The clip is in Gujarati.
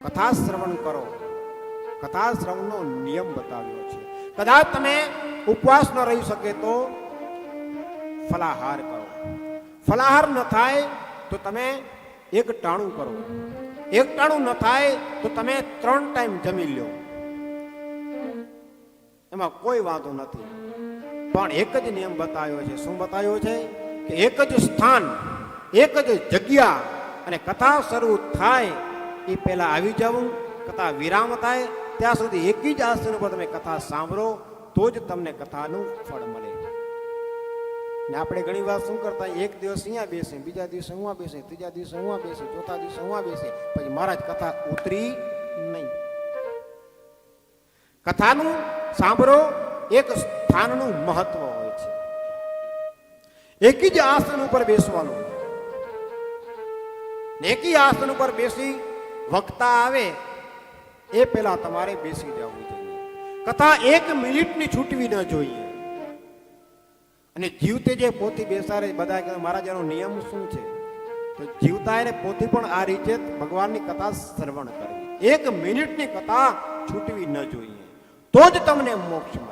કથા શ્રવણ કરો. કથા શ્રવણનો નિયમ બતાવ્યો છે. કદાચ તમે ઉપવાસ ન રહી શકે તો ફલાહાર કરો. ફલાહાર ન થાય તો તમે એક ટાણું કરો. એક ટાણું ન થાય તો તમે 3 ટાઈમ જમી લો. એમાં કોઈ વાંધો નથી. પણ એક જ નિયમ બતાવ્યો છે. શું બતાવ્યો છે? કે એક જ સ્થાન, એક જ જગ્યા અને કથા શરૂ થાય એ પહેલા આવી જવું. કથા વિરામ થાય ત્યાં સુધી એક જ આસન ઉપર તમે કથા સાંભળો તો જ તમને કથાનું ફળ મળે. ને આપણે ઘણી વાર શું કરતા, એક દિવસ અહીંયા બેસે, બીજા દિવસે હું બેસે, ત્રીજા દિવસે હું બેસે, ચોથા દિવસે હું બેસે, પછી મહારાજ કથા ઉતરી નહીં. કથાનું સાંભળો, એક સ્થાનનું મહત્વ હોય છે. એક જ આસન ઉપર બેસવાનું. એક જ આસન ઉપર બેસી વક્તા આવે એ પહેલા તમારે બેસી જવું જોઈએ. કથા 1 મિનિટની છૂટવી ન જોઈએ. અને જીવતે જે પોથી બેસાડે, બધા કહે મહારાજ એનો નિયમ શું છે? તો જીવતા એને પોથી પણ આ રીતે ભગવાનની કથા શ્રવણ કરવી. 1 મિનિટની કથા છૂટવી ન જોઈએ. તો જ તમને મોક્ષ મળે.